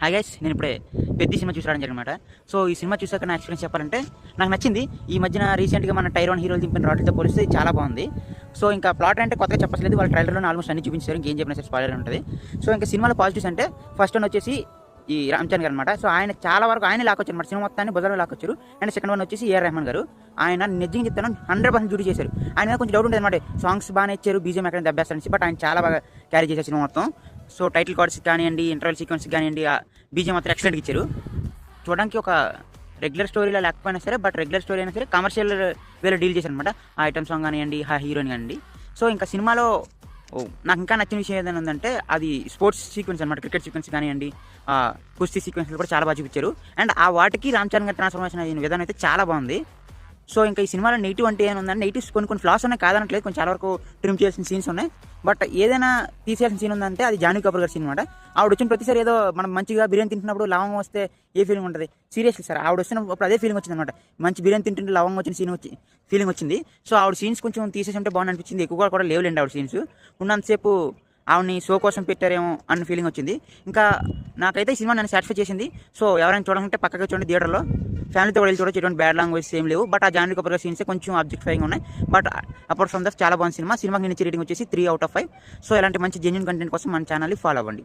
Hi guys, నేను ఇప్పుడే పెద్ద సినిమా చూసి రావడం జరిగిందన్నమాట. సో ఈ సినిమా చూసాక నా ఎక్స్పీరియన్స్ చెప్పాలంటే నాకు నచ్చింది. ఈ మధ్యన రీసెంట్గా మన టైరోన్ హీరోలు దింపిన రాట్లతో పోలిస్తే చాలా బాగుంది. సో ఇంకా ప్లాట్ అంటే కొత్తగా చెప్పలేదు, వాళ్ళ ట్రైలర్లో ఆల్మోస్ట్ అన్ని చూపించారు. ఇంకేం చెప్పినా సరే స్పాయిలర్ ఉంటుంది. సో ఇంకా సినిమాలో పాజిటివ్స్ అంటే ఫస్ట్ వన్ వచ్చేసి ఈ రామ్ చరణ్ గారు అనమాట. సో ఆయన చాలా వరకు ఆయన లాక్కొచ్చారు అనమాట, సినిమా మొత్తాన్ని బుధవారం లాక్కొచ్చారు. అండ్ సెకండ్ వన్ వచ్చేసి ఏఆర్ రెహమాన్ గారు. ఆయన నిజంగా చెప్తాను 100% డ్యూటీ చేశారు. ఆయన మీద కొంచెం డౌట్ ఉంటుంది అనమాట, సాంగ్స్ బాగానే ఇచ్చారు, బీజం ఎక్కడ దెబ్బేస్తారని. బట్ ఆయన చాలా బాగా క్యారీ చేశారు సినిమా మొత్తం. సో టైటిల్ కార్డ్స్ కానివ్వండి, ఇంటర్వెల్ సీక్వెన్స్ కానివ్వండి, బీజం మాత్రం ఎక్సలెంట్గా ఇచ్చారు. చూడడానికి ఒక రెగ్యులర్ స్టోరీలో లేకపోయినా సరే, బట్ రెగ్యులర్ స్టోరీ అయినా సరే కమర్షియల్ వేలో డీల్ చేశారు అనమాట. ఆ ఐటమ్ సాంగ్ కానివ్వండి, ఆ హీరోయిన్ కానివ్వండి. సో ఇంకా సినిమాలో నాకు ఇంకా నచ్చిన విషయం ఏదైనా ఉందంటే అది స్పోర్ట్స్ సీక్వెన్స్ అనమాట. క్రికెట్ సీక్వెన్స్ కానివ్వండి, కుస్తీ సీక్వెన్స్లు కూడా చాలా బాగా చూపించారు. అండ్ ఆ వాటికి రామ్ చరణ్ గారి ట్రాన్స్ఫర్మేషన్ అయిన విధానం అయితే చాలా బాగుంది. సో ఇంకా ఈ సినిమాలో నెగిటివ్ అంటే ఏముందంటే, నెగిటివ్స్ కొన్ని ఫ్లాస్ ఉన్నాయి, కాదనట్లేదు. కొంచెం చాలా వరకు ట్రిమ్ చేయాల్సిన సీన్స్ ఉన్నాయి. బట్ ఏదైనా తీసేయాల్సిన సీన్ ఉందంటే అది జాన్వీ కపూర్ గారి సీన్ అనమాట. ఆవిడ వచ్చిన ప్రతిసారి ఏదో మనం మంచిగా బిర్యానీ తింటున్నప్పుడు లవంగం వస్తే ఏ ఫీలింగ్ ఉంటుంది, సీరియస్లీ సార్ ఆవిడ వచ్చినప్పుడు అదే ఫీలింగ్ వచ్చింది అనమాట. మంచి బిర్యానీ తింటుంటే లవంగం వచ్చిన ఫీలింగ్ వచ్చింది. సో ఆవిడ సీన్స్ కొంచెం తీసేసి ఉంటే బాగుంది అనిపించింది. ఎక్కువగా కూడా లేవులేండి ఆవిడ సీన్స్. ఉన్నంతసేపు ఆవిడని షో కోసం పెట్టారేమో అన్న ఫీలింగ్ వచ్చింది. ఇంకా నాకైతే ఈ సినిమా నన్ను సాటిస్ఫై చేసింది. సో ఎవరైనా చూడాలంటే పక్కగా చూడండి థియేటర్లో. ఫ్యామిలీతో కూడా వెళ్ళి చూడొచ్చు, ఎటువంటి బ్యాడ్ లాంగ్వేజ్ ఏం లేవు. బట్ ఆ జాన్వీ కపూర్ సీన్సే కొంచెం ఆబ్జెక్టిఫైయింగ్ ఉన్నాయి. బట్ అపార్ట్ ఫ్రమ్ దట్ చాలా బాగుంది సినిమా. సినిమాకి నేను ఇచ్చే రేటింగ్ వచ్చేసి 3/5. సో ఇలాంటి మంచి జెన్యూన్ కంటెంట్ కోసం మన ఛానల్ని ఫాలో అవ్వండి.